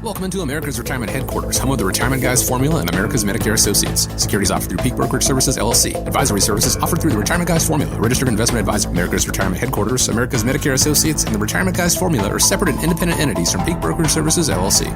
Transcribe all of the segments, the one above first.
Welcome into America's Retirement Headquarters, home of the Retirement Guys Formula and America's Medicare Associates. Securities offered through Peak Brokerage Services, LLC. Advisory services offered through the Retirement Guys Formula, registered investment advisor. America's Retirement Headquarters, America's Medicare Associates, and the Retirement Guys Formula are separate and independent entities from Peak Brokerage Services, LLC.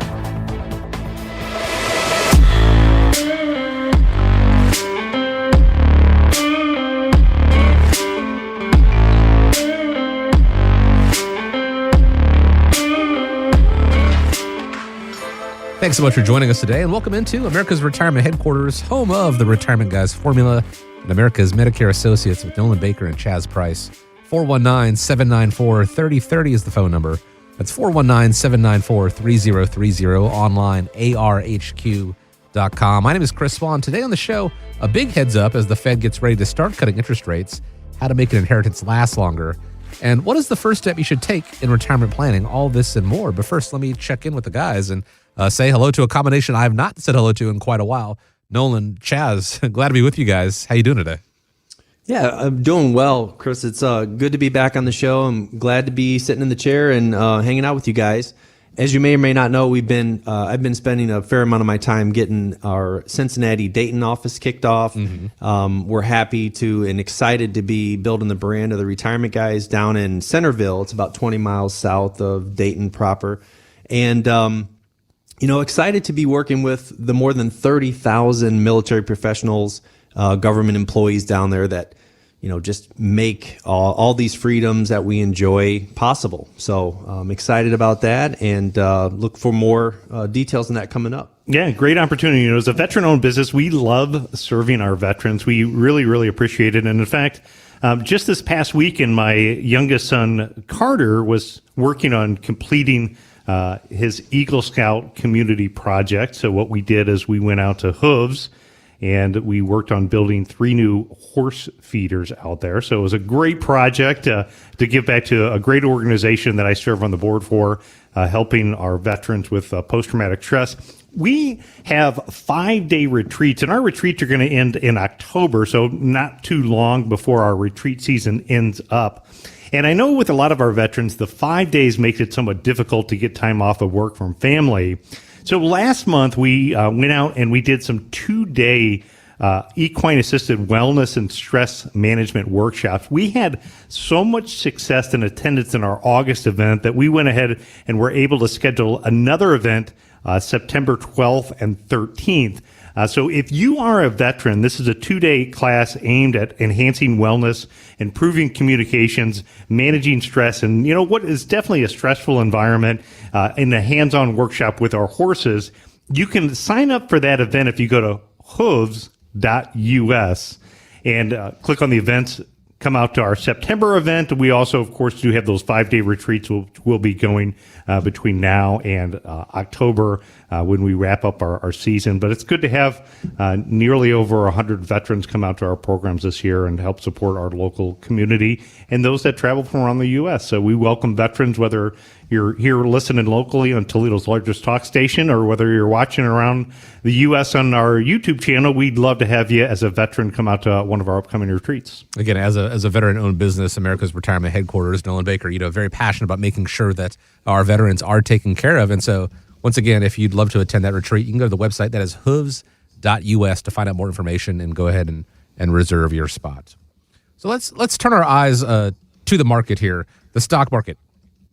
Thanks so much for joining us today, and welcome into America's Retirement Headquarters, home of the Retirement Guys Formula and America's Medicare Associates with Nolan Baker and Chaz Price. 419-794-3030 is the phone number. That's 419-794-3030, online, arhq.com. My name is Chris Swan. Today on the show, a big heads up as the Fed gets ready to start cutting interest rates, how to make an inheritance last longer, and what is the first step you should take in retirement planning, all this and more. But first, let me check in with the guys and say hello to a combination I have not said hello to in quite a while. Nolan, Chaz, glad to be with you guys. How you doing today? Yeah, I'm doing well, Chris. It's good to be back on the show. I'm glad to be sitting in the chair and hanging out with you guys. As you may or may not know, I've been spending a fair amount of my time getting our Cincinnati Dayton office kicked off. Mm-hmm. We're happy to and excited to be building the brand of the Retirement Guys down in Centerville. It's about 20 miles south of Dayton proper. And excited to be working with the more than 30,000 military professionals, government employees down there that, just make all these freedoms that we enjoy possible. So I'm excited about that and look for more details on that coming up. Yeah, great opportunity. As a veteran-owned business, we love serving our veterans. We really, really appreciate it. And in fact, just this past weekend, my youngest son, Carter, was working on completing his Eagle Scout community project. So what we did is we went out to Hooves and we worked on building 3 new horse feeders out there. So it was a great project to give back to a great organization that I serve on the board for, helping our veterans with post-traumatic stress. We have 5-day retreats, and our retreats are going to end in October, so not too long before our retreat season ends up. And I know with a lot of our veterans, the 5 days makes it somewhat difficult to get time off of work from family. So last month, we went out and we did some 2-day equine-assisted wellness and stress management workshops. We had so much success and attendance in our August event that we went ahead and were able to schedule another event September 12th and 13th. So if you are a veteran, this is a 2-day class aimed at enhancing wellness, improving communications, managing stress, and what is definitely a stressful environment in the hands-on workshop with our horses. You can sign up for that event if you go to hooves.us and click on the events. Come out to our September event. We also, of course, do have those 5-day retreats which will be going between now and October when we wrap up our season. But it's good to have nearly over 100 veterans come out to our programs this year and help support our local community and those that travel from around the U.S. So we welcome veterans, whether you're here listening locally on Toledo's largest talk station or whether you're watching around the U.S. on our YouTube channel. We'd love to have you as a veteran come out to one of our upcoming retreats. Again, as a veteran-owned business, America's Retirement Headquarters, Nolan Baker, very passionate about making sure that our veterans are taken care of. And so, once again, if you'd love to attend that retreat, you can go to the website that is hooves.us to find out more information and go ahead and reserve your spot. So let's turn our eyes to the market here, the stock market.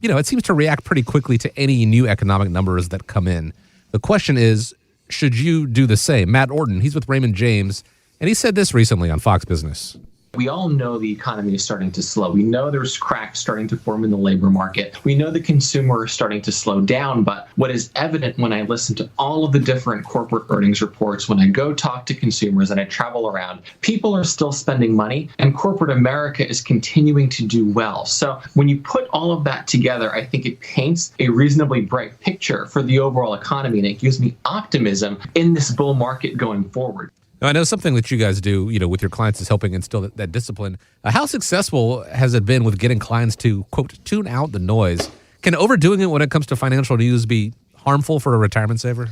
It seems to react pretty quickly to any new economic numbers that come in. The question is, should you do the same? Matt Orton, he's with Raymond James, and he said this recently on Fox Business. We all know the economy is starting to slow. We know there's cracks starting to form in the labor market. We know the consumer is starting to slow down. But what is evident when I listen to all of the different corporate earnings reports, when I go talk to consumers and I travel around, people are still spending money and corporate America is continuing to do well. So when you put all of that together, I think it paints a reasonably bright picture for the overall economy, and it gives me optimism in this bull market going forward. Now, I know something that you guys do, with your clients is helping instill that discipline. How successful has it been with getting clients to, quote, tune out the noise? Can overdoing it when it comes to financial news be harmful for a retirement saver?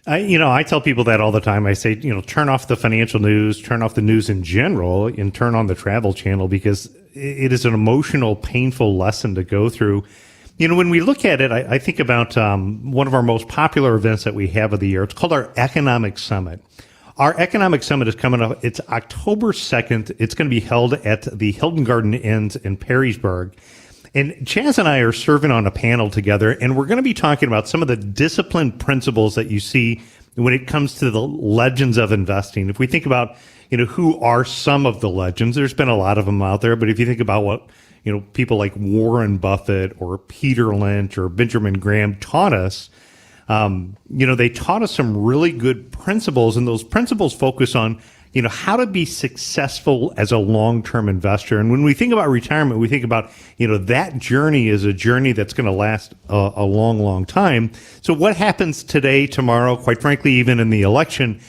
I tell people that all the time. I say, turn off the financial news, turn off the news in general, and turn on the travel channel because it is an emotional, painful lesson to go through. When we look at it, I think about one of our most popular events that we have of the year. It's called our Economic Summit. Our Economic Summit is coming up. It's October 2nd. It's going to be held at the Hilton Garden Inns in Perrysburg. And Chaz and I are serving on a panel together, and we're going to be talking about some of the discipline principles that you see when it comes to the legends of investing. If we think about, who are some of the legends, there's been a lot of them out there. But if you think about what, people like Warren Buffett or Peter Lynch or Benjamin Graham taught us, they taught us some really good principles, and those principles focus on, how to be successful as a long-term investor. And when we think about retirement, we think about, that journey is a journey that's going to last a long, long time. So what happens today, tomorrow, quite frankly, even in the election,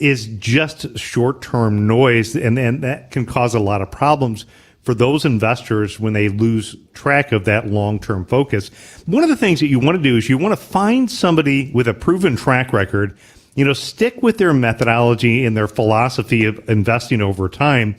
is just short-term noise, and that can cause a lot of problems for those investors when they lose track of that long-term focus. One of the things that you want to do is you want to find somebody with a proven track record, stick with their methodology and their philosophy of investing over time.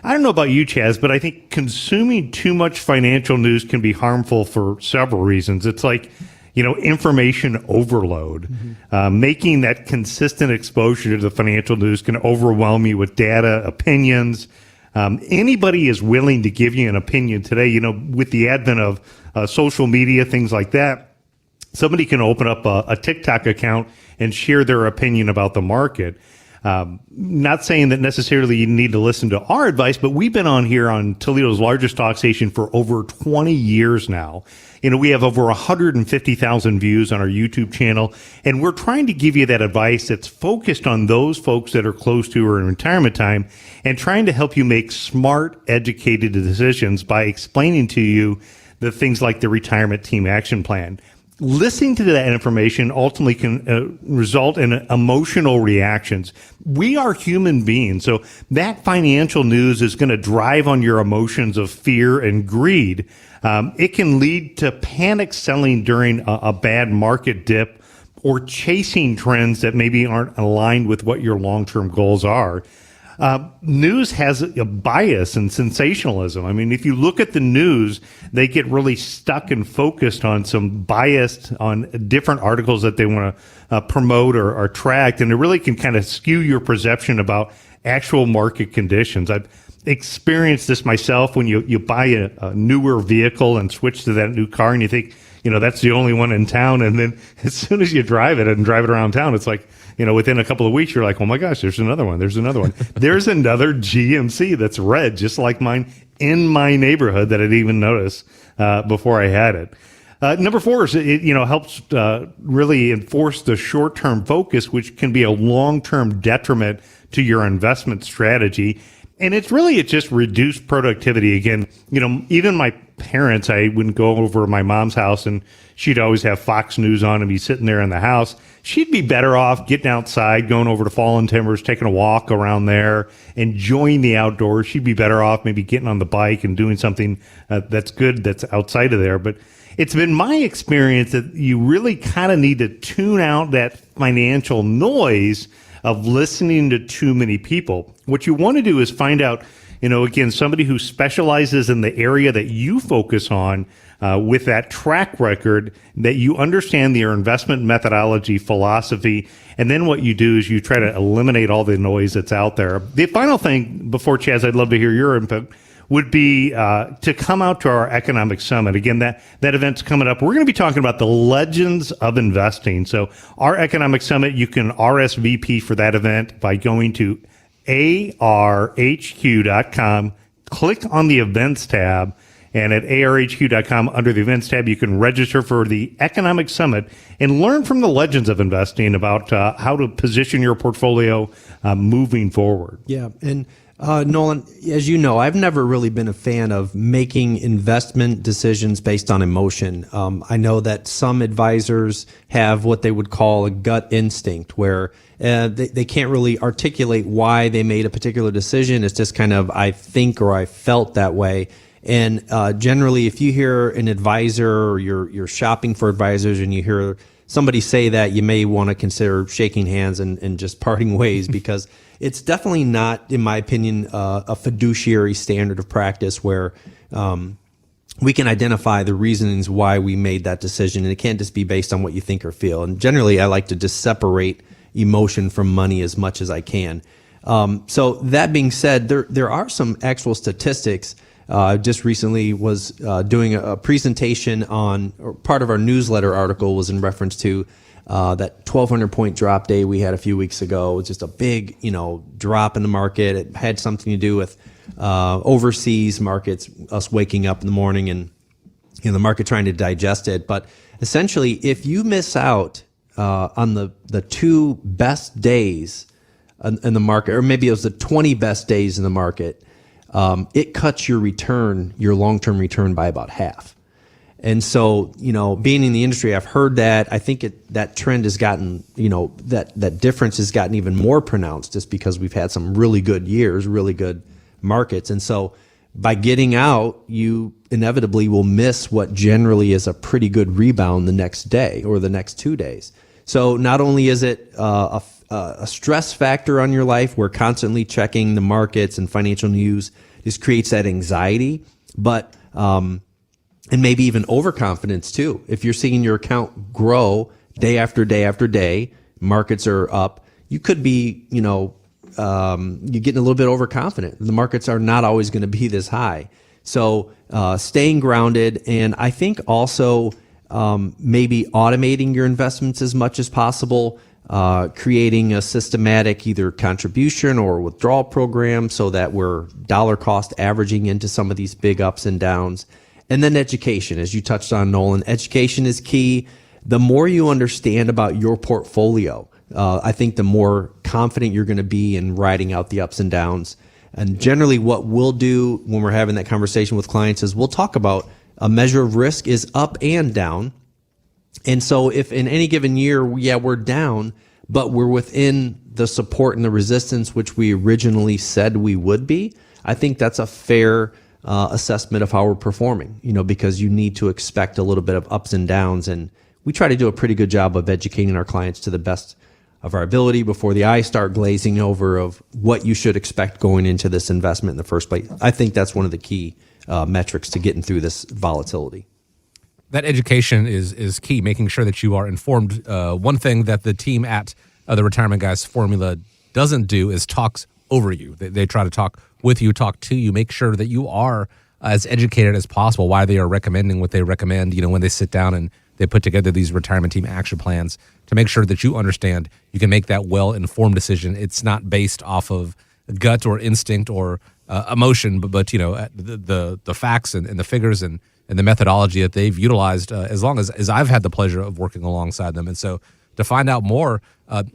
I don't know about you, Chaz, but I think consuming too much financial news can be harmful for several reasons. It's like, information overload. Making that consistent exposure to the financial news can overwhelm you with data, opinions. Anybody is willing to give you an opinion today, with the advent of social media, things like that. Somebody can open up a TikTok account and share their opinion about the market. Not saying that necessarily you need to listen to our advice, but we've been on here on Toledo's largest talk station for over 20 years now. We have over 150,000 views on our YouTube channel, and we're trying to give you that advice that's focused on those folks that are close to or in retirement time, and trying to help you make smart, educated decisions by explaining to you the things like the Retirement Team Action Plan. Listening to that information ultimately can result in emotional reactions. We are human beings, so that financial news is going to drive on your emotions of fear and greed. It can lead to panic selling during a bad market dip, or chasing trends that maybe aren't aligned with what your long-term goals are. News has a bias and sensationalism. I mean, if you look at the news, they get really stuck and focused on some biased on different articles that they want to promote or attract, and it really can kind of skew your perception about actual market conditions. I've experienced this myself when you buy a newer vehicle and switch to that new car, and you think, that's the only one in town. And then as soon as you drive it around town, it's like, within a couple of weeks, you're like, oh my gosh, there's another one. There's another GMC that's red, just like mine, in my neighborhood that I didn't even notice before I had it. Number 4 is it helps really enforce the short-term focus, which can be a long-term detriment to your investment strategy. And it's just reduced productivity. Again, even my parents, I wouldn't go over to my mom's house and she'd always have Fox News on and be sitting there in the house. She'd be better off getting outside, going over to Fallen Timbers, taking a walk around there, enjoying the outdoors. She'd be better off maybe getting on the bike and doing something that's good, that's outside of there. But it's been my experience that you really kind of need to tune out that financial noise of listening to too many people. What you want to do is find out, again, somebody who specializes in the area that you focus on, with that track record, that you understand their investment methodology, philosophy, and then what you do is you try to eliminate all the noise that's out there. The final thing, before Chaz, I'd love to hear your input, would be to come out to our Economic Summit. Again, that event's coming up. We're going to be talking about the legends of investing. So our Economic Summit, you can RSVP for that event by going to arhq.com, click on the events tab, and at arhq.com, under the events tab, you can register for the Economic Summit and learn from the legends of investing about how to position your portfolio moving forward. Yeah, and Nolan, as you know, I've never really been a fan of making investment decisions based on emotion. I know that some advisors have what they would call a gut instinct, where they can't really articulate why they made a particular decision. It's just kind of, I think or I felt that way. And generally, if you hear an advisor or you're shopping for advisors and you hear somebody say that, you may want to consider shaking hands and just parting ways, because it's definitely not, in my opinion, a fiduciary standard of practice where we can identify the reasons why we made that decision, and it can't just be based on what you think or feel. And generally, I like to just separate emotion from money as much as I can. So that being said, there are some actual statistics. Just recently was doing a presentation on, or part of our newsletter article was in reference to that 1,200 point drop day we had a few weeks ago. It was just a big, drop in the market. It had something to do with overseas markets, us waking up in the morning and the market trying to digest it. But essentially, if you miss out on the 2 best days in the market, or maybe it was the 20 best days in the market, it cuts your long-term return by about half. And so, being in the industry, I've heard that. I think that trend has gotten, that difference has gotten even more pronounced just because we've had some really good years, really good markets. And so by getting out, you inevitably will miss what generally is a pretty good rebound the next day or the next 2 days. So not only is it a stress factor on your life where constantly checking the markets and financial news just creates that anxiety, but and maybe even overconfidence too. If you're seeing your account grow day after day after day, markets are up, you could be, you're getting a little bit overconfident. The markets are not always going to be this high. So staying grounded, and I think also maybe automating your investments as much as possible, creating a systematic either contribution or withdrawal program so that we're dollar cost averaging into some of these big ups and downs. And then education, as you touched on, Nolan. Education is key. The more you understand about your portfolio, I think the more confident you're going to be in riding out the ups and downs. And generally what we'll do when we're having that conversation with clients is we'll talk about a measure of risk is up and down. And so if in any given year, we're down, but we're within the support and the resistance which we originally said we would be, I think that's a fair assessment of how we're performing, because you need to expect a little bit of ups and downs. And we try to do a pretty good job of educating our clients to the best of our ability before the eyes start glazing over of what you should expect going into this investment in the first place. I think that's one of the key metrics to getting through this volatility. That education is key, making sure that you are informed. One thing that the team at the Retirement Guys Formula doesn't do is talks over you. They try to talk with you, talk to you, make sure that you are as educated as possible, why they are recommending what they recommend, when they sit down and they put together these retirement team action plans to make sure that you understand you can make that well-informed decision. It's not based off of gut or instinct or emotion, but the facts and the figures and the methodology that they've utilized as long as I've had the pleasure of working alongside them. And so to find out more,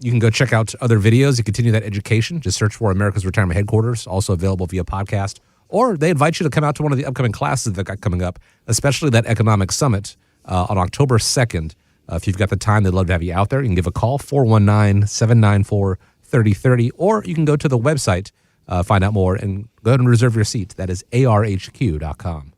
you can go check out other videos. You continue that education. Just search for America's Retirement Headquarters, also available via podcast. Or they invite you to come out to one of the upcoming classes that got coming up, especially that Economic Summit on October 2nd. If you've got the time, they'd love to have you out there. You can give a call, 419-794-3030, or you can go to the website, find out more, and go ahead and reserve your seat. That is arhq.com.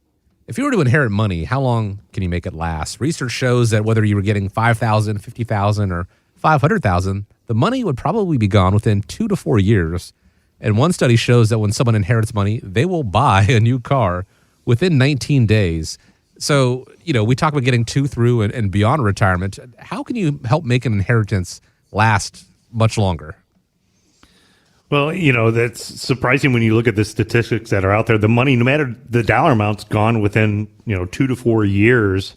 If you were to inherit money, how long can you make it last? Research shows that whether you were getting $5,000, $50,000, or $500,000, the money would probably be gone within 2 to 4 years. And one study shows that when someone inherits money, they will buy a new car within 19 days. So, we talk about getting to, through, and beyond retirement. How can you help make an inheritance last much longer? Well, that's surprising when you look at the statistics that are out there. The money, no matter the dollar amount's gone within, 2 to 4 years.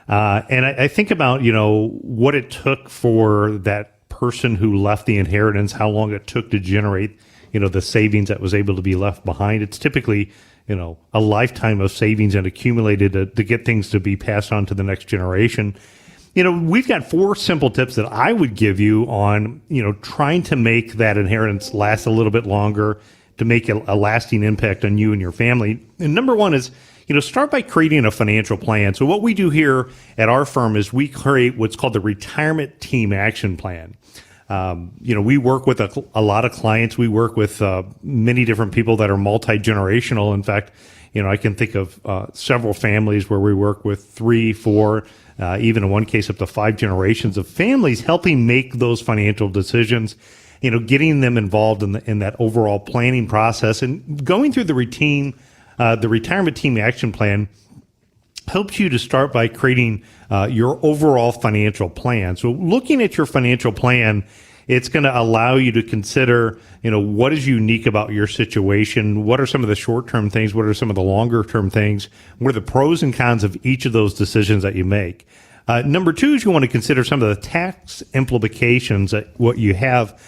And I think about, what it took for that person who left the inheritance, how long it took to generate, the savings that was able to be left behind. It's typically, a lifetime of savings and accumulated to get things to be passed on to the next generation. We've got 4 simple tips that I would give you on, trying to make that inheritance last a little bit longer, to make a lasting impact on you and your family. And number 1 is, start by creating a financial plan. So what we do here at our firm is we create what's called the Retirement Team Action Plan. We work with a lot of clients. We work with many different people that are multi-generational. In fact, I can think of several families where we work with 3, 4, even in one case up to 5 generations of families, helping make those financial decisions, getting them involved in that overall planning process and going through the Retirement Team Action Plan. helps you to start by creating your overall financial plan. So looking at your financial plan, it's going to allow you to consider, what is unique about your situation? What are some of the short-term things? What are some of the longer-term things? What are the pros and cons of each of those decisions that you make? Number two is you want to consider some of the tax implications that what you have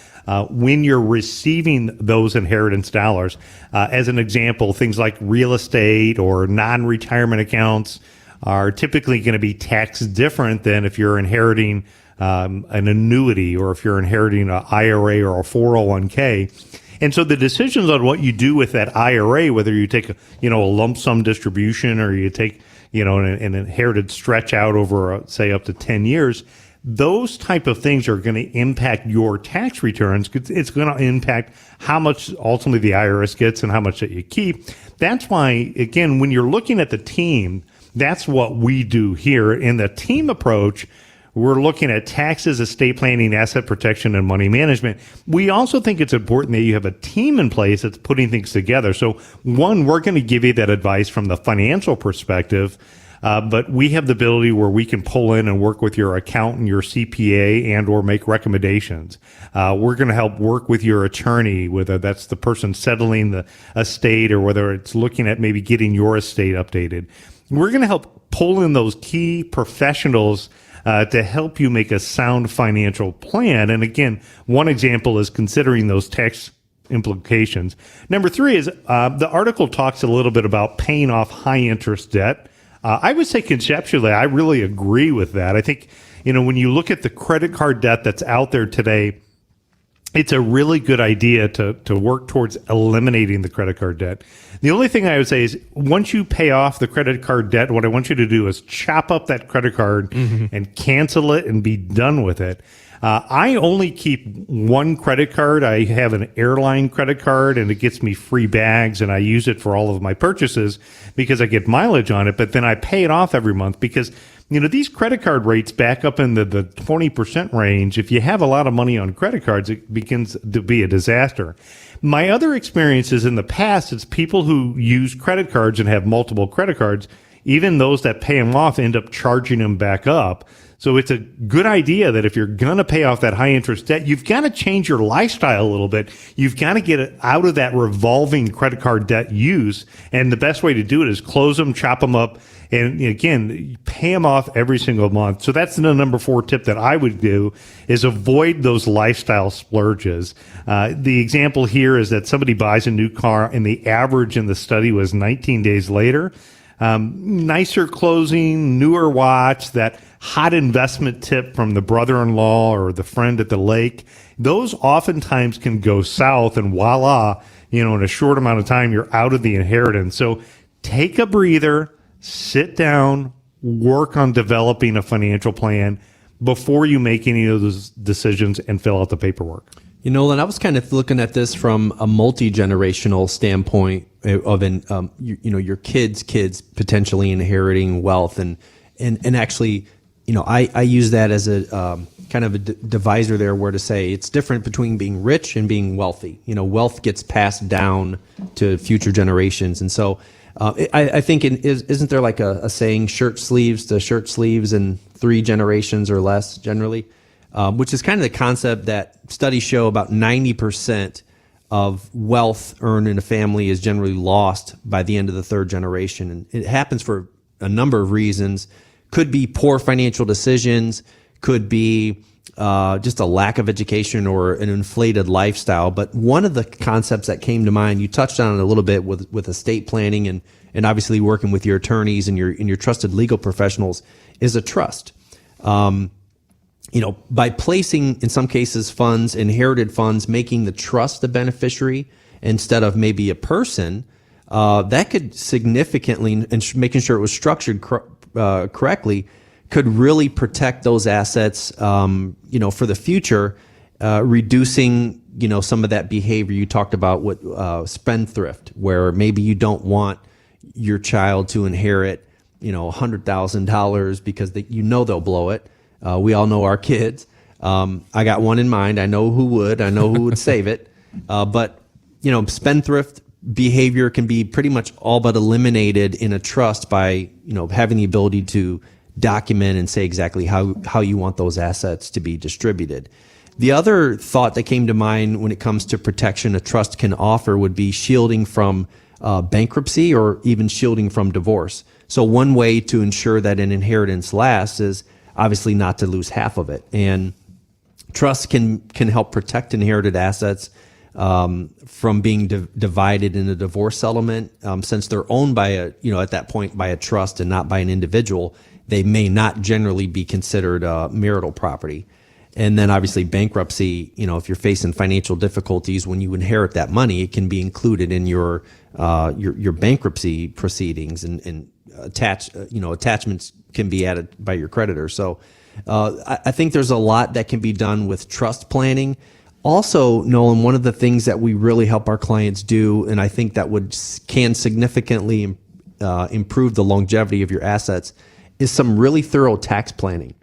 when you're receiving those inheritance dollars. As an example, things like real estate or non-retirement accounts are typically going to be taxed different than if you're inheriting an annuity or if you're inheriting an IRA or a 401k. And so the decisions on what you do with that IRA, whether you take a lump sum distribution or you take an inherited stretch out over say up to 10 years, those type of things are going to impact your tax returns. It's going to impact how much ultimately the IRS gets and how much that you keep. That's why, again, when you're looking at the team, that's what we do here. In the team approach, we're looking at taxes, estate planning, asset protection, and money management. We also think it's important that you have a team in place that's putting things together. So one, we're going to give you that advice from the financial perspective, but we have the ability where we can pull in and work with your accountant, your CPA, and or make recommendations. We're going to help work with your attorney, whether that's the person settling the estate or whether it's looking at maybe getting your estate updated. We're going to help pull in those key professionals to help you make a sound financial plan. And again, one example is considering those tax implications. Number three is the article talks a little bit about paying off high interest debt. I would say conceptually, I really agree with that. I think, when you look at the credit card debt that's out there today, it's a really good idea to work towards eliminating the credit card debt. The only thing I would say is once you pay off the credit card debt, what I want you to do is chop up that credit card and cancel it and be done with it. I only keep one credit card. I have an airline credit card, and it gets me free bags, and I use it for all of my purchases because I get mileage on it, but then I pay it off every month because these credit card rates back up in the 20% range. If you have a lot of money on credit cards, it begins to be a disaster. My other experiences in the past, it's people who use credit cards and have multiple credit cards, even those that pay them off end up charging them back up. So it's a good idea that if you're going to pay off that high interest debt, you've got to change your lifestyle a little bit. You've got to get it out of that revolving credit card debt use. And the best way to do it is close them, chop them up, and again, pay them off every single month. So that's the number 4 tip that I would do is avoid those lifestyle splurges. The example here is that somebody buys a new car and the average in the study was 19 days later. Nicer clothing, newer watch, that hot investment tip from the brother-in-law or the friend at the lake, those oftentimes can go south, and voila, in a short amount of time, you're out of the inheritance. So take a breather, sit down, work on developing a financial plan before you make any of those decisions and fill out the paperwork. Nolan, I was kind of looking at this from a multi-generational standpoint of your kids potentially inheriting wealth, and actually, I use that as a kind of a divisor there, where to say it's different between being rich and being wealthy. Wealth gets passed down to future generations, and so I think isn't there like a saying, shirt sleeves to shirt sleeves in 3 generations or less generally? Which is kind of the concept that studies show about 90% of wealth earned in a family is generally lost by the end of the 3rd generation. And it happens for a number of reasons. Could be poor financial decisions, could be just a lack of education or an inflated lifestyle. But one of the concepts that came to mind, you touched on it a little bit with estate planning and obviously working with your attorneys and your trusted legal professionals, is a trust. By placing, in some cases, inherited funds, making the trust the beneficiary instead of maybe a person, that could significantly, and making sure it was structured correctly, could really protect those assets, for the future, reducing, some of that behavior you talked about with spendthrift, where maybe you don't want your child to inherit, $100,000 because they'll blow it. We all know our kids. I got one in mind. I know who would. I know who would save it. But spendthrift behavior can be pretty much all but eliminated in a trust by, having the ability to document and say exactly how you want those assets to be distributed. The other thought that came to mind when it comes to protection a trust can offer would be shielding from bankruptcy or even shielding from divorce. So one way to ensure that an inheritance lasts is obviously not to lose half of it. And trusts can help protect inherited assets from being divided in a divorce settlement. Since they're owned by at that point by a trust and not by an individual, they may not generally be considered marital property. And then obviously bankruptcy, if you're facing financial difficulties when you inherit that money, it can be included in your bankruptcy proceedings, and attachments can be added by your creditor. So I think there's a lot that can be done with trust planning. Also, Nolan, one of the things that we really help our clients do, and I think that can significantly improve the longevity of your assets, is some really thorough tax planning.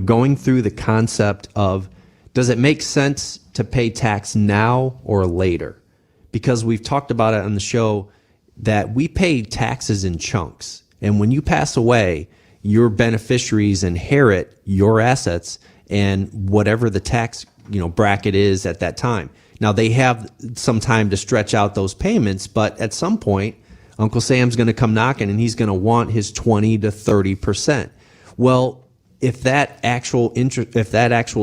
Going through the concept of, does it make sense to pay tax now or later? Because we've talked about it on the show that we pay taxes in chunks. And when you pass away, your beneficiaries inherit your assets and whatever the tax bracket is at that time. Now, they have some time to stretch out those payments, but at some point, Uncle Sam's going to come knocking and he's going to want his 20 to 30%. Well, if that actual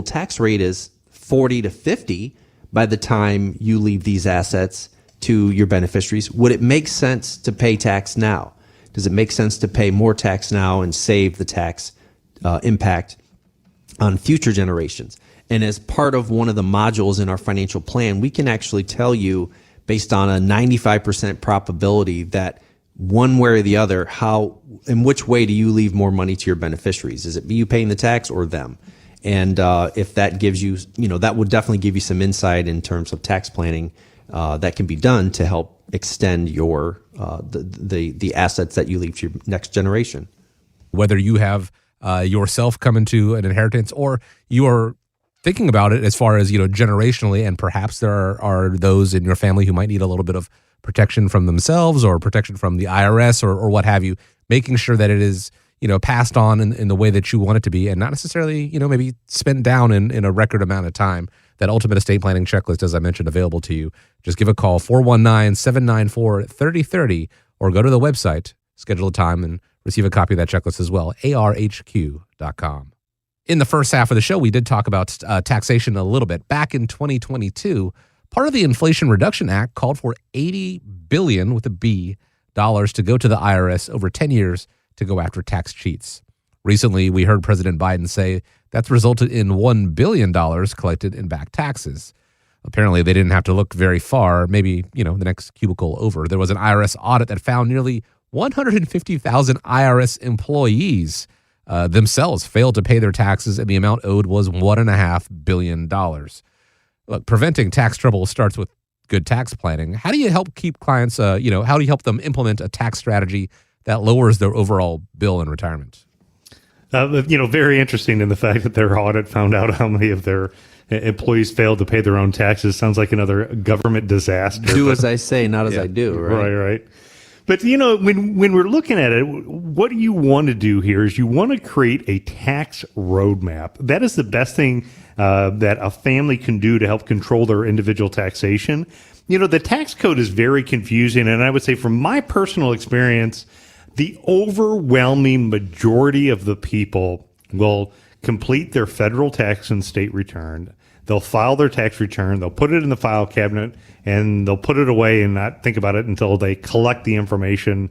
tax rate is 40 to 50 by the time you leave these assets to your beneficiaries, would it make sense to pay tax now? Does it make sense to pay more tax now and save the tax impact on future generations? And as part of one of the modules in our financial plan, we can actually tell you, based on a 95% probability, that one way or the other, in which way do you leave more money to your beneficiaries? Is it you paying the tax or them? And if that gives you, that would definitely give you some insight in terms of tax planning that can be done to help extend your the assets that you leave to your next generation. Whether you have yourself come into an inheritance or you are thinking about it as far as, generationally, and perhaps there are those in your family who might need a little bit of protection from themselves or protection from the IRS or what have you, making sure that it is, passed on in the way that you want it to be and not necessarily, maybe spent down in a record amount of time. That ultimate estate planning checklist, as I mentioned, available to you. Just give a call, 419-794-3030, or go to the website, schedule a time, and receive a copy of that checklist as well, arhq.com. In the first half of the show, we did talk about taxation a little bit. Back in 2022, part of the Inflation Reduction Act called for $80 billion with a B dollars to go to the IRS over 10 years to go after tax cheats. Recently, we heard President Biden say that's resulted in $1 billion collected in back taxes. Apparently, they didn't have to look very far, maybe, the next cubicle over. There was an IRS audit that found nearly 150,000 IRS employees themselves failed to pay their taxes, and the amount owed was $1.5 billion. Look, preventing tax trouble starts with good tax planning. How do you help keep clients, how do you help them implement a tax strategy that lowers their overall bill in retirement? Very interesting in the fact that their audit found out how many of their employees failed to pay their own taxes. Sounds like another government disaster. Do as I say, not as I do, right? Right. But, when we're looking at it, what you want to do here is you want to create a tax roadmap. That is the best thing that a family can do to help control their individual taxation. The tax code is very confusing. And I would say from my personal experience, the overwhelming majority of the people will complete their federal tax and state return. They'll file their tax return, they'll put it in the file cabinet, and they'll put it away and not think about it until they collect the information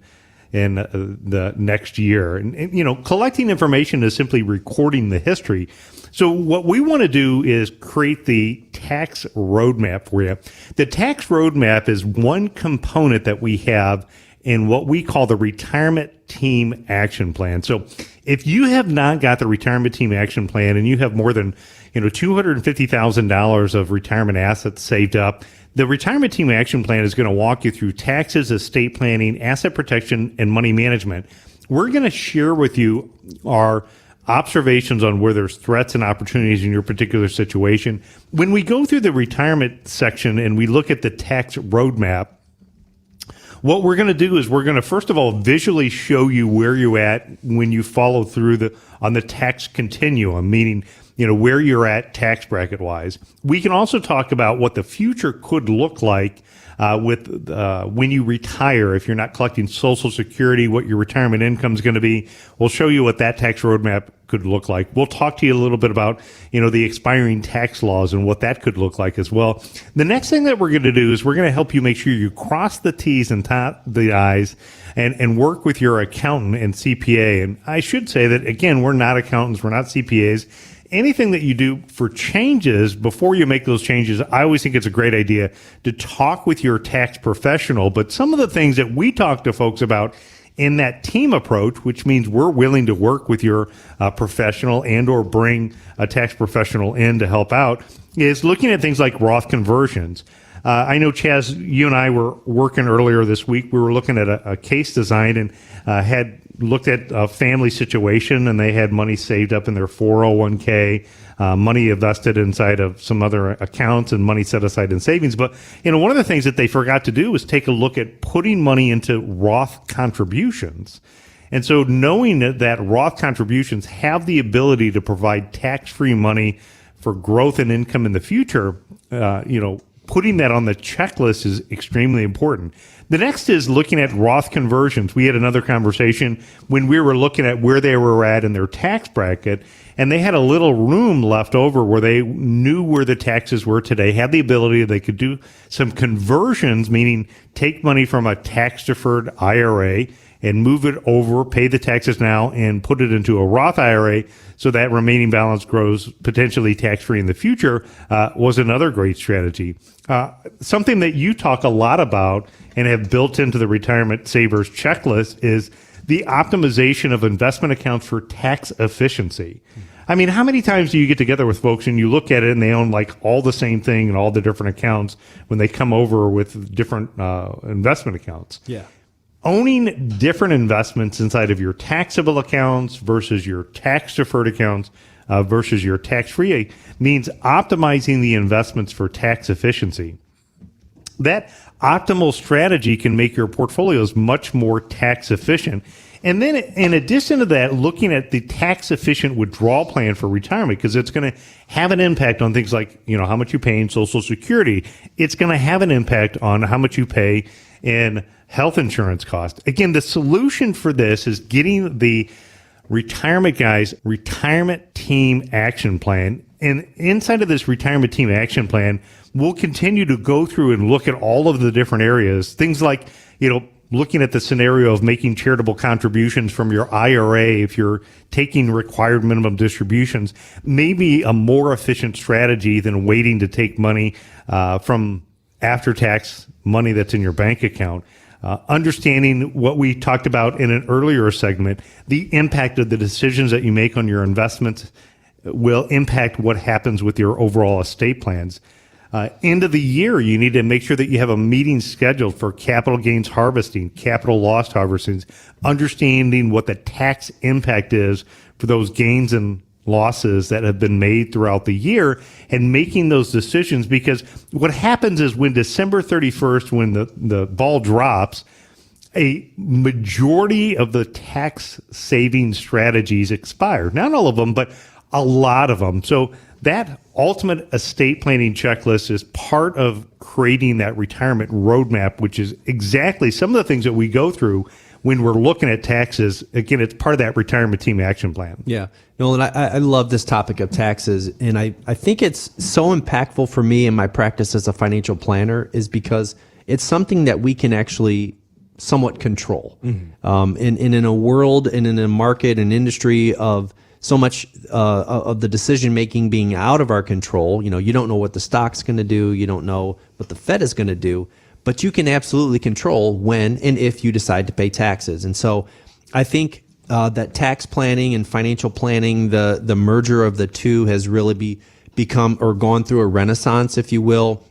in the next year. And collecting information is simply recording the history. So what we want to do is create the tax roadmap for you. The tax roadmap is one component that we have in what we call the Retirement Team Action Plan. So if you have not got the Retirement Team Action Plan and you have more than $250,000 of retirement assets saved up, the Retirement Team Action Plan is going to walk you through taxes, estate planning, asset protection, and money management. We're going to share with you our observations on where there's threats and opportunities in your particular situation. When we go through the retirement section and we look at the tax roadmap, what we're going to do is we're going to, first of all, visually show you where you're at when you follow through on the tax continuum, meaning, where you're at tax bracket wise. We can also talk about what the future could look like when you retire. If you're not collecting Social Security, what your retirement income is going to be. We'll show you what that tax roadmap could look like. We'll talk to you a little bit about, the expiring tax laws and what that could look like as well. The next thing that we're going to do is we're going to help you make sure you cross the T's and dot the I's and work with your accountant and CPA. And I should say that, again, we're not accountants. We're not CPAs. Anything that you do for changes, before you make those changes, I always think it's a great idea to talk with your tax professional. But some of the things that we talk to folks about in that team approach, which means we're willing to work with your professional and or bring a tax professional in to help out, is looking at things like Roth conversions. I know, Chaz, you and I were working earlier this week. We were looking at a case design and had looked at a family situation, and they had money saved up in their 401k, money invested inside of some other accounts, and money set aside in savings. But, one of the things that they forgot to do was take a look at putting money into Roth contributions. And so knowing that Roth contributions have the ability to provide tax-free money for growth and income in the future, putting that on the checklist is extremely important. The next is looking at Roth conversions. We had another conversation when we were looking at where they were at in their tax bracket, and they had a little room left over where they knew where the taxes were today, had the ability, they could do some conversions, meaning take money from a tax-deferred IRA and move it over, pay the taxes now, and put it into a Roth IRA so that remaining balance grows potentially tax-free in the future, was another great strategy. Something that you talk a lot about and have built into the Retirement Savers checklist is the optimization of investment accounts for tax efficiency. I mean, how many times do you get together with folks and you look at it and they own like all the same thing and all the different accounts when they come over with different investment accounts? Yeah. Owning different investments inside of your taxable accounts versus your tax-deferred accounts versus your tax-free means optimizing the investments for tax efficiency. That optimal strategy can make your portfolios much more tax efficient. And then in addition to that, looking at the tax efficient withdrawal plan for retirement, because it's going to have an impact on things like, how much you pay in Social Security. It's going to have an impact on how much you pay in health insurance costs. Again, the solution for this is getting the Retirement Guys Retirement Team Action Plan. And inside of this Retirement Team Action Plan, we'll continue to go through and look at all of the different areas. Things like, looking at the scenario of making charitable contributions from your IRA, if you're taking required minimum distributions, maybe a more efficient strategy than waiting to take money from after-tax money that's in your bank account. Understanding what we talked about in an earlier segment, the impact of the decisions that you make on your investments will impact what happens with your overall estate plans. End of the year, you need to make sure that you have a meeting scheduled for capital gains harvesting, capital loss harvesting, understanding what the tax impact is for those gains and losses that have been made throughout the year, and making those decisions. Because what happens is when December 31st, when the ball drops, a majority of the tax saving strategies expire. Not all of them, but a lot of them. So that ultimate estate planning checklist is part of creating that retirement roadmap, which is exactly some of the things that we go through when we're looking at taxes. Again, it's part of that Retirement Team Action Plan. Yeah. Nolan, I love this topic of taxes, and I think it's so impactful for me in my practice as a financial planner is because it's something that we can actually somewhat control. Mm-hmm. In a world and in a market and industry of so much of the decision making being out of our control, you don't know what the stock's going to do, you don't know what the Fed is going to do, but you can absolutely control when and if you decide to pay taxes. And so I think that tax planning and financial planning, the merger of the two has really become or gone through a renaissance, if you will,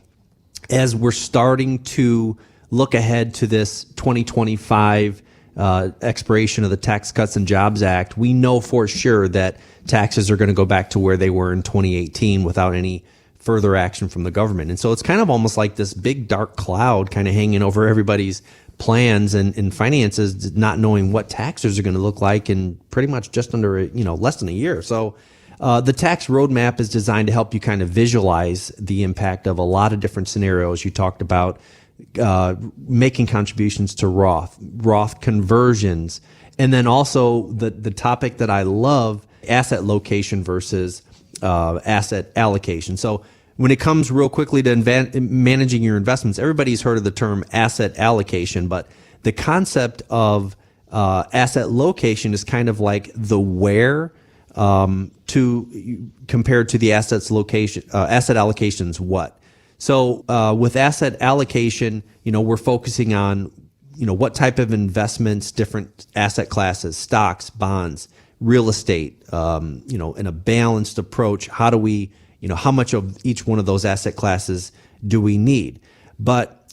as we're starting to look ahead to this 2025 expiration of the Tax Cuts and Jobs Act. We know for sure that taxes are going to go back to where they were in 2018 without any further action from the government. And so it's kind of almost like this big dark cloud kind of hanging over everybody's plans and finances, not knowing what taxes are going to look like in pretty much just under, less than a year. So the tax roadmap is designed to help you kind of visualize the impact of a lot of different scenarios. You talked about making contributions to Roth conversions, and then also the topic that I love, asset location versus asset allocation. So when it comes real quickly to managing your investments, everybody's heard of the term asset allocation, but the concept of asset location is kind of like the where compared to the asset allocation's what. So with asset allocation, we're focusing on what type of investments, different asset classes, stocks, bonds, real estate, in a balanced approach. How do we how much of each one of those asset classes do we need? But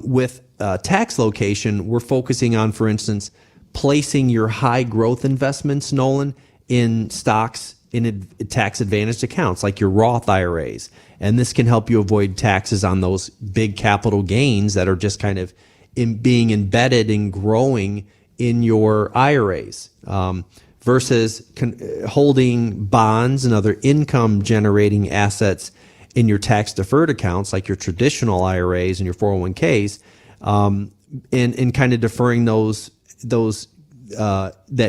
with tax location, we're focusing on, for instance, placing your high growth investments, Nolan, in stocks in tax advantaged accounts like your Roth IRAs. And this can help you avoid taxes on those big capital gains that are just kind of being embedded and growing in your IRAs. Versus holding bonds and other income generating assets in your tax deferred accounts like your traditional IRAs and your 401ks, and kind of deferring that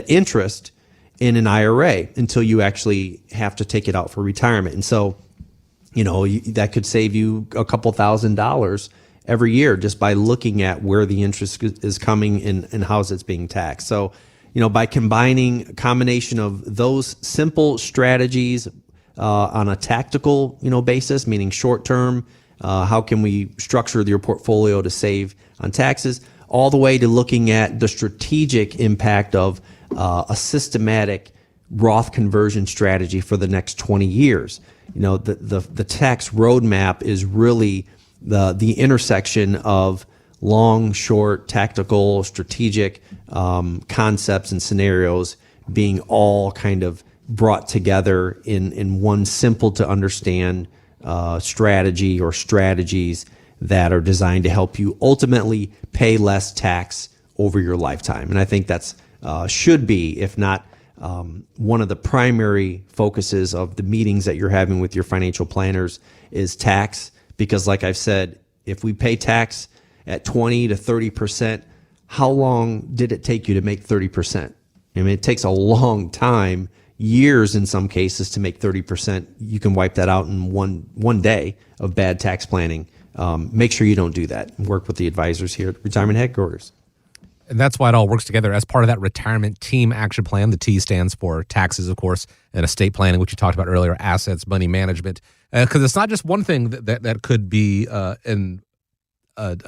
interest in an IRA until you actually have to take it out for retirement. And so, that could save you a couple $1,000s every year just by looking at where the interest is coming and how it's being taxed. So, by combining a combination of those simple strategies on a tactical, basis, meaning short term, how can we structure your portfolio to save on taxes, all the way to looking at the strategic impact of a systematic Roth conversion strategy for the next 20 years. The tax roadmap is really the intersection of long, short, tactical, strategic concepts and scenarios being all kind of brought together in one simple to understand strategy or strategies that are designed to help you ultimately pay less tax over your lifetime. And I think that's should be, if not one of the primary focuses of the meetings that you're having with your financial planners is tax. Because like I've said, if we pay tax at 20 to 30%, how long did it take you to make 30%? I mean, it takes a long time, years in some cases, to make 30%. You can wipe that out in one day of bad tax planning. Make sure you don't do that. Work with the advisors here at Retirement Headquarters. And that's why it all works together as part of that retirement team action plan. The T stands for taxes, of course, and estate planning, which you talked about earlier, assets, money management. Because it's not just one thing that could be a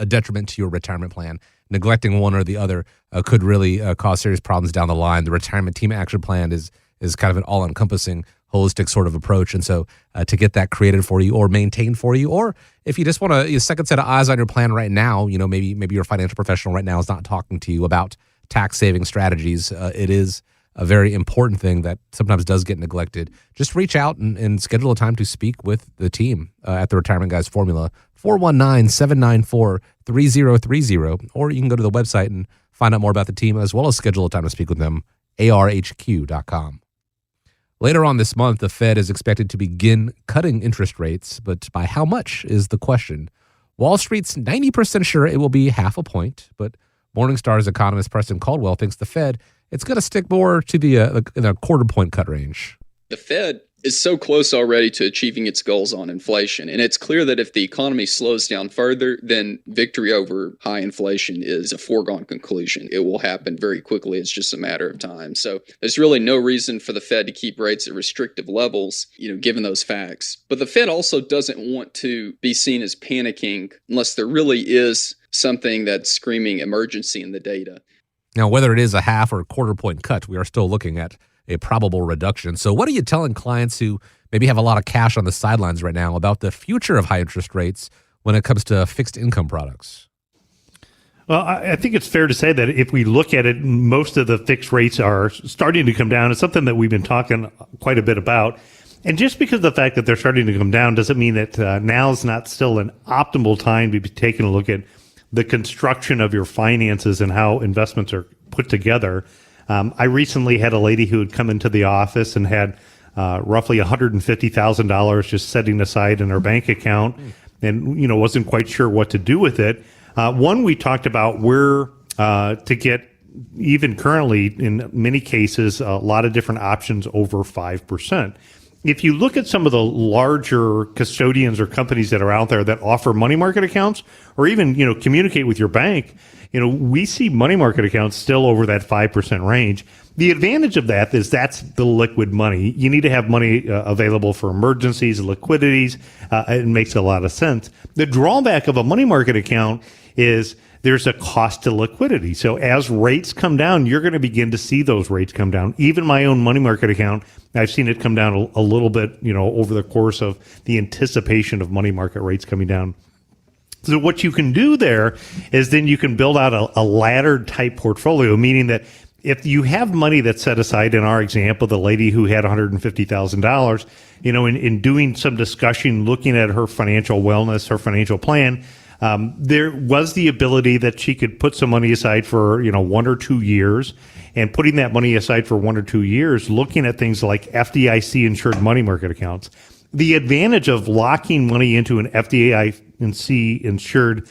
detriment to your retirement plan. Neglecting one or the other could really cause serious problems down the line. The retirement team action plan is kind of an all-encompassing, holistic sort of approach. And so to get that created for you or maintained for you, or if you just want a second set of eyes on your plan right now, maybe your financial professional right now is not talking to you about tax saving strategies. It is a very important thing that sometimes does get neglected. Just reach out and schedule a time to speak with the team at the Retirement Guys Formula, 419-794-3030, or you can go to the website and find out more about the team as well as schedule a time to speak with them, arhq.com. Later on this month, the Fed is expected to begin cutting interest rates, but by how much is the question. Wall Street's 90% sure it will be half a point, but Morningstar's economist Preston Caldwell thinks the Fed, it's going to stick more to the in a quarter point cut range. The Fed is so close already to achieving its goals on inflation. And it's clear that if the economy slows down further, then victory over high inflation is a foregone conclusion. It will happen very quickly. It's just a matter of time. So there's really no reason for the Fed to keep rates at restrictive levels, given those facts. But the Fed also doesn't want to be seen as panicking unless there really is something that's screaming emergency in the data. Now, whether it is a half or a quarter point cut, we are still looking at a probable reduction. So what are you telling clients who maybe have a lot of cash on the sidelines right now about the future of high interest rates when it comes to fixed income products? Well, I think it's fair to say that if we look at it, most of the fixed rates are starting to come down. It's something that we've been talking quite a bit about. And just because of the fact that they're starting to come down doesn't mean that now is not still an optimal time to be taking a look at the construction of your finances and how investments are put together. I recently had a lady who had come into the office and had roughly $150,000 just setting aside in her bank account, and wasn't quite sure what to do with it. We talked about where to get, even currently in many cases, a lot of different options over 5%. If you look at some of the larger custodians or companies that are out there that offer money market accounts, or even communicate with your bank, we see money market accounts still over that 5% range. The advantage of that is that's the liquid money. You need to have money available for emergencies, liquidities. It makes a lot of sense. The drawback of a money market account is there's a cost to liquidity. So as rates come down, you're going to begin to see those rates come down. Even my own money market account, I've seen it come down a little bit, over the course of the anticipation of money market rates coming down. So what you can do there is then you can build out a laddered type portfolio, meaning that if you have money that's set aside, in our example, the lady who had $150,000, in doing some discussion, looking at her financial wellness, her financial plan, there was the ability that she could put some money aside for, 1 or 2 years, and putting that money aside for 1 or 2 years, looking at things like FDIC insured money market accounts. The advantage of locking money into an FDIC insured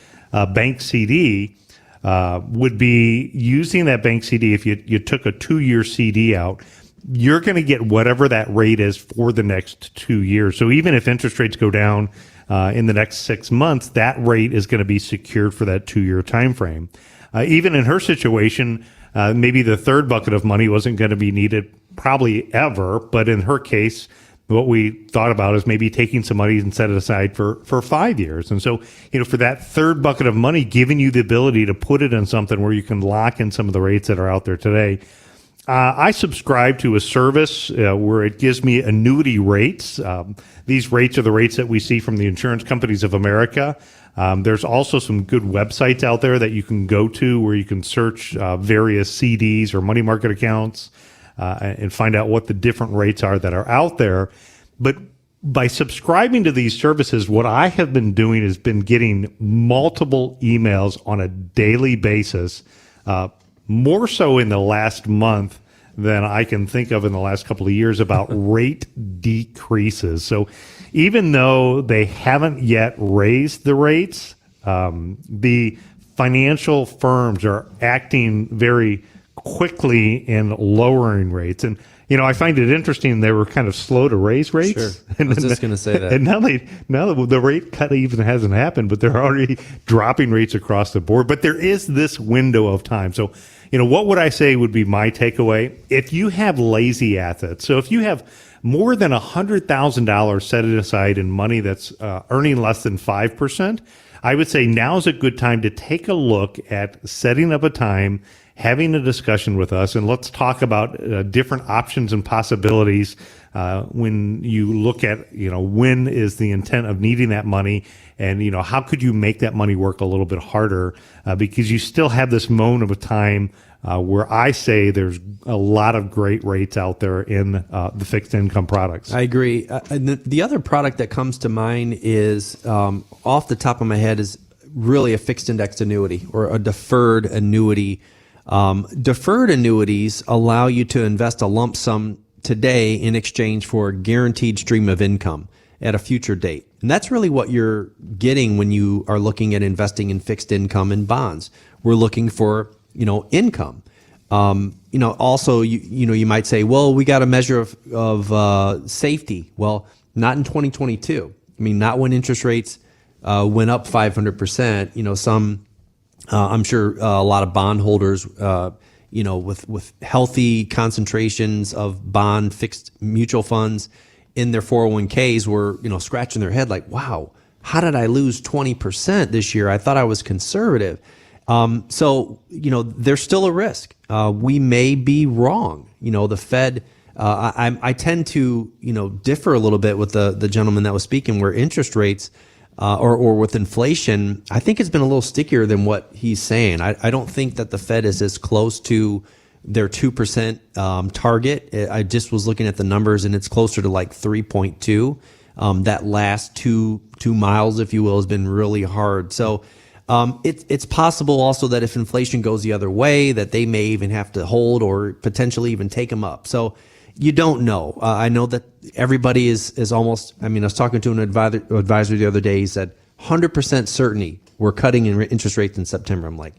bank CD would be using that bank CD. If you took a 2-year CD out, you're going to get whatever that rate is for the next 2 years. So even if interest rates go down in the next 6 months, that rate is going to be secured for that 2-year time frame. Even in her situation, maybe the third bucket of money wasn't going to be needed probably ever, but in her case, what we thought about is maybe taking some money and set it aside for 5 years. And so, for that third bucket of money, giving you the ability to put it in something where you can lock in some of the rates that are out there today. I subscribe to a service where it gives me annuity rates. These rates are the rates that we see from the insurance companies of America. There's also some good websites out there that you can go to where you can search various CDs or money market accounts and find out what the different rates are that are out there. But by subscribing to these services, what I have been doing is been getting multiple emails on a daily basis, more so in the last month than I can think of in the last couple of years, about rate decreases. So even though they haven't yet raised the rates, the financial firms are acting very quickly in lowering rates. And, I find it interesting they were kind of slow to raise rates. Sure. I was just going to say that. And now the rate cut even hasn't happened, but they're already dropping rates across the board. But there is this window of time. So, what would I say would be my takeaway? If you have lazy assets, so if you have more than $100,000 set aside in money that's earning less than 5%, I would say now's a good time to take a look at setting up a time, having a discussion with us, and let's talk about different options and possibilities when you look at, when is the intent of needing that money, and, how could you make that money work a little bit harder, because you still have this moment of time where I say there's a lot of great rates out there in the fixed income products. I agree. The other product that comes to mind is, off the top of my head, is really a fixed indexed annuity or a deferred annuity. Deferred annuities allow you to invest a lump sum today in exchange for a guaranteed stream of income at a future date. And that's really what you're getting when you are looking at investing in fixed income and bonds. We're looking for, income. Also, you might say, well, we got a measure of safety. Well, not in 2022. Not when interest rates went up 500%. I'm sure a lot of bondholders, with healthy concentrations of bond fixed mutual funds in their 401ks were, scratching their head like, wow, how did I lose 20% this year? I thought I was conservative. So, there's still a risk. We may be wrong. The Fed, I tend to, differ a little bit with the gentleman that was speaking, where interest rates or with inflation, I think it's been a little stickier than what he's saying. I don't think that the Fed is as close to their 2% target. I just was looking at the numbers, and it's closer to like 3.2. That last two miles, if you will, has been really hard. So It's possible also that if inflation goes the other way, that they may even have to hold or potentially even take them up. So you don't know. I know that everybody is almost, I mean, I was talking to an advisor the other day. He said 100% certainty we're cutting interest rates in September. I'm like,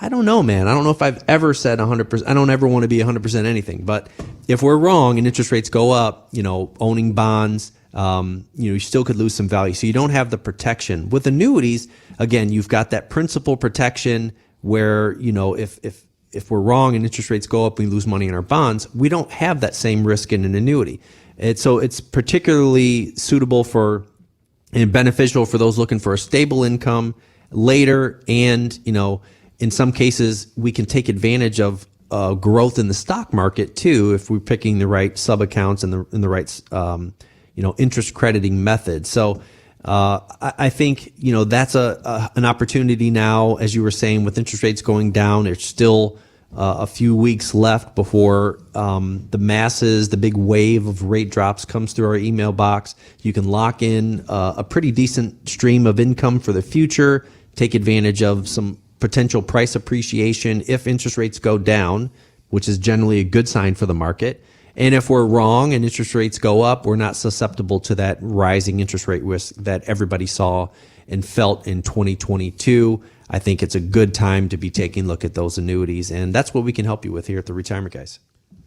I don't know, man. I don't know if I've ever said 100%. I don't ever want to be 100% anything. But if we're wrong and interest rates go up, owning bonds, you still could lose some value. So you don't have the protection. With annuities, again, you've got that principal protection where, if we're wrong and interest rates go up, we lose money in our bonds. We don't have that same risk in an annuity. So it's particularly suitable for and beneficial for those looking for a stable income later. And, in some cases, we can take advantage of growth in the stock market too, if we're picking the right sub accounts and the right, interest crediting method. So, I think, that's an opportunity now, as you were saying, with interest rates going down. There's still a few weeks left before the big wave of rate drops comes through our email box. You can lock in a pretty decent stream of income for the future, take advantage of some potential price appreciation if interest rates go down, which is generally a good sign for the market. And if we're wrong and interest rates go up, we're not susceptible to that rising interest rate risk that everybody saw and felt in 2022. I think it's a good time to be taking a look at those annuities. And that's what we can help you with here at the Retirement Guys.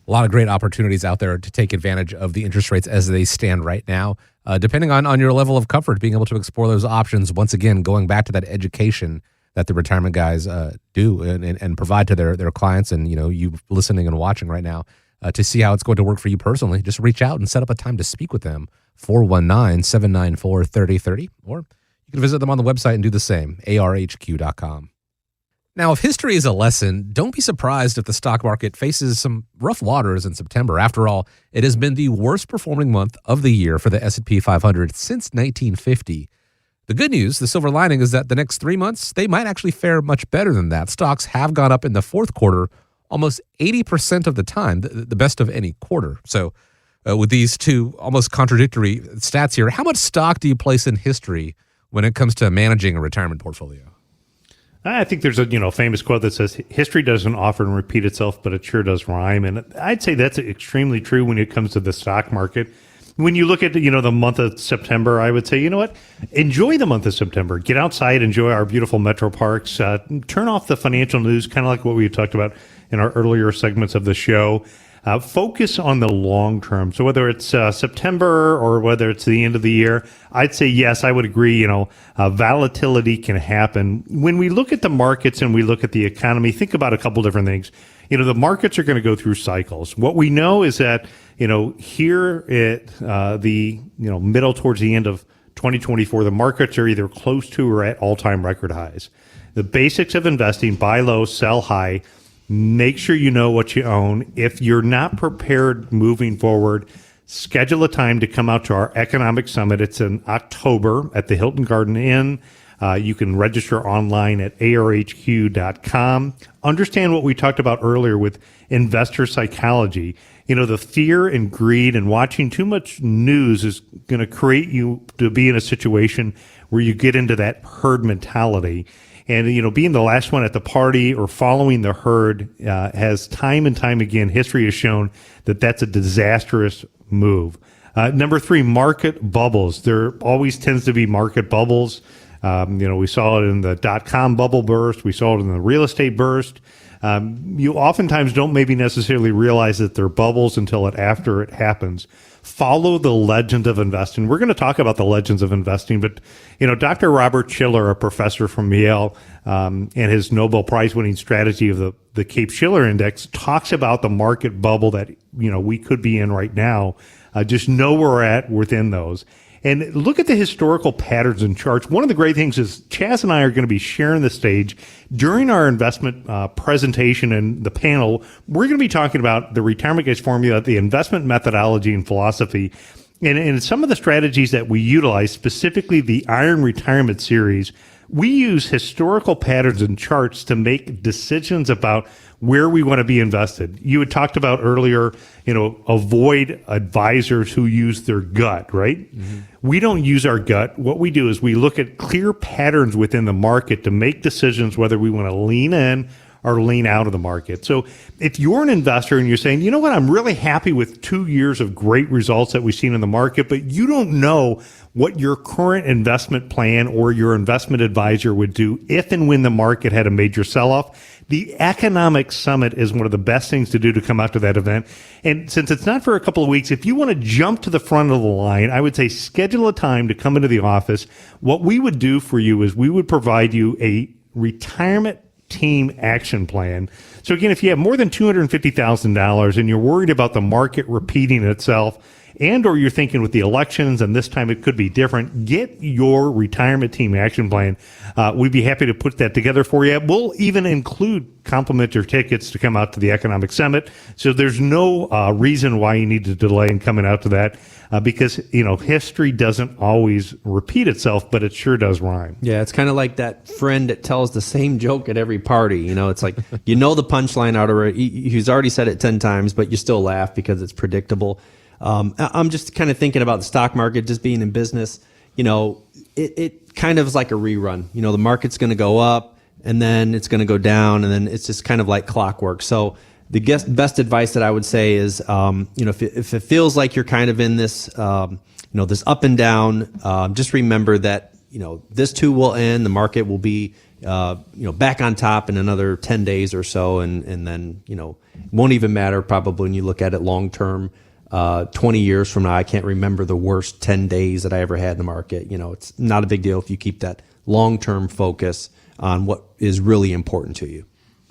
A lot of great opportunities out there to take advantage of the interest rates as they stand right now. Depending on your level of comfort, being able to explore those options, once again, going back to that education that the Retirement Guys do and provide to their clients and, you listening and watching right now, to see how it's going to work for you personally, just reach out and set up a time to speak with them, 419-794-3030, or you can visit them on the website and do the same, arhq.com. Now, if history is a lesson, don't be surprised if the stock market faces some rough waters in September. After all, it has been the worst performing month of the year for the S&P 500 since 1950. The good news, the silver lining, is that the next 3 months, they might actually fare much better than that. Stocks have gone up in the fourth quarter almost 80% of the time, the best of any quarter. So with these two almost contradictory stats here, how much stock do you place in history when it comes to managing a retirement portfolio? I think there's a famous quote that says, history doesn't often repeat itself, but it sure does rhyme. And I'd say that's extremely true when it comes to the stock market. When you look at, the month of September, I would say, enjoy the month of September. Get outside, enjoy our beautiful metro parks, turn off the financial news, kind of like what we talked about in our earlier segments of the show. Focus on the long term. So whether it's September or whether it's the end of the year, I'd say, yes, I would agree, volatility can happen. When we look at the markets and we look at the economy, think about a couple different things. The markets are going to go through cycles. What we know is that, here at the, middle towards the end of 2024, the markets are either close to or at all-time record highs. The basics of investing, buy low, sell high. Make sure you know what you own. If you're not prepared moving forward, schedule a time to come out to our economic summit. It's in October at the Hilton Garden Inn. You can register online at arhq.com. Understand what we talked about earlier with investor psychology. The fear and greed and watching too much news is going to create you to be in a situation where you get into that herd mentality. And, being the last one at the party or following the herd has time and time again, history has shown that that's a disastrous move. Number 3, market bubbles. There always tends to be market bubbles. We saw it in the .com bubble burst. We saw it in the real estate burst. You oftentimes don't maybe necessarily realize that they're bubbles until after it happens. Follow the legend of investing. We're going to talk about the legends of investing, but Dr. Robert Shiller, a professor from Yale, and his Nobel Prize winning strategy of the Cape-Shiller Index talks about the market bubble that we could be in right now. Just know where we're at within those. And look at the historical patterns and charts. One of the great things is Chaz and I are going to be sharing the stage during our investment presentation and the panel. We're going to be talking about the Retirement Guys formula, the investment methodology and philosophy, and some of the strategies that we utilize, specifically the Iron Retirement series we use historical patterns and charts to make decisions about where we want to be invested. You had talked about earlier, avoid advisors who use their gut, right? Mm-hmm. We don't use our gut. What we do is we look at clear patterns within the market to make decisions whether we want to lean in or lean out of the market. So if you're an investor and you're saying, you know what, I'm really happy with 2 years of great results that we've seen in the market, but you don't know what your current investment plan or your investment advisor would do if and when the market had a major sell-off, the Economic Summit is one of the best things to do to come out to that event. And since it's not for a couple of weeks, if you want to jump to the front of the line, I would say schedule a time to come into the office. What we would do for you is we would provide you a retirement team action plan. So again, if you have more than $250,000 and you're worried about the market repeating itself, and or you're thinking with the elections and this time it could be different, get your retirement team action plan. We'd be happy to put that together for you. We'll even include complimentary tickets to come out to the Economic Summit. So there's no reason why you need to delay in coming out to that because, history doesn't always repeat itself, but it sure does rhyme. Yeah, it's kind of like that friend that tells the same joke at every party. It's like, the punchline out already. He's already said it 10 times, but you still laugh because it's predictable. I'm just kind of thinking about the stock market, just being in business. It kind of is like a rerun. The market's going to go up and then it's going to go down and then it's just kind of like clockwork. So the best advice that I would say is, if it feels like you're kind of in this, this up and down, just remember that, this too will end. The market will be, back on top in another 10 days or so. And then, it won't even matter probably when you look at it long term. 20 years from now, I can't remember the worst 10 days that I ever had in the market. It's not a big deal if you keep that long-term focus on what is really important to you.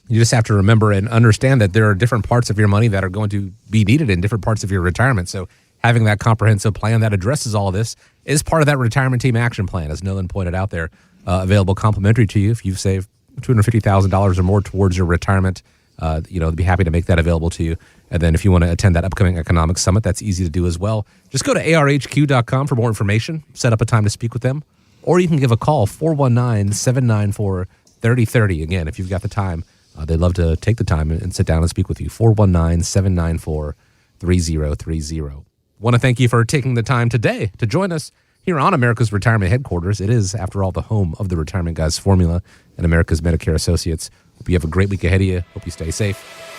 You just have to remember and understand that there are different parts of your money that are going to be needed in different parts of your retirement. So having that comprehensive plan that addresses all of this is part of that retirement team action plan, as Nolan pointed out there, available complimentary to you if you've saved $250,000 or more towards your retirement. They'd be happy to make that available to you. And then if you want to attend that upcoming Economic Summit, that's easy to do as well. Just go to arhq.com for more information, set up a time to speak with them, or you can give a call, 419-794-3030. Again, if you've got the time, they'd love to take the time and sit down and speak with you, 419-794-3030. Want to thank you for taking the time today to join us here on America's Retirement Headquarters. It is, after all, the home of the Retirement Guys formula and America's Medicare Associates. Hope you have a great week ahead of you. Hope you stay safe.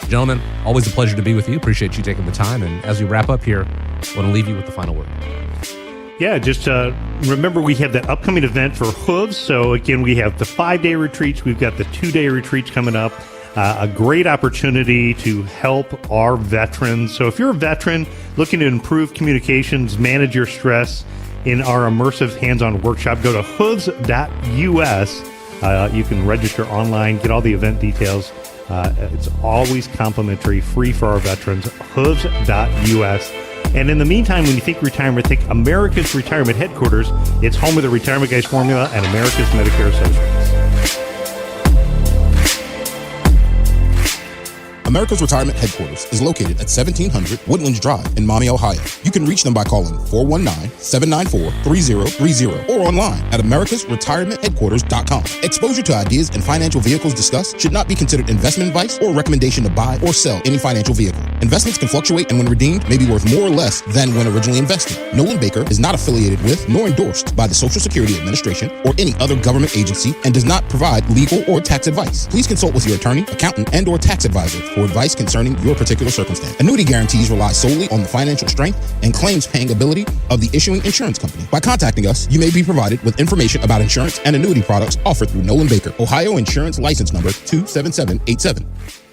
Gentlemen, always a pleasure to be with you. Appreciate you taking the time. And as we wrap up here, I want to leave you with the final word. Yeah, just remember we have that upcoming event for Hooves. So again, we have the 5-day retreats. We've got the 2-day retreats coming up. A great opportunity to help our veterans. So if you're a veteran looking to improve communications, manage your stress in our immersive hands-on workshop, go to hooves.us. You can register online, get all the event details. It's always complimentary, free for our veterans, hooves.us. And in the meantime, when you think retirement, think America's Retirement Headquarters. It's home of the Retirement Guys formula and America's Medicare Associates. America's Retirement Headquarters is located at 1700 Woodlands Drive in Maumee, Ohio. You can reach them by calling 419-794-3030 or online at americasretirementheadquarters.com. Exposure to ideas and financial vehicles discussed should not be considered investment advice or recommendation to buy or sell any financial vehicle. Investments can fluctuate and when redeemed may be worth more or less than when originally invested. Nolan Baker is not affiliated with nor endorsed by the Social Security Administration or any other government agency and does not provide legal or tax advice. Please consult with your attorney, accountant, and or tax advisor for advice concerning your particular circumstance. Annuity guarantees rely solely on the financial strength and claims paying ability of the issuing insurance company. By contacting us, you may be provided with information about insurance and annuity products offered through Nolan Baker, Ohio Insurance License Number 27787.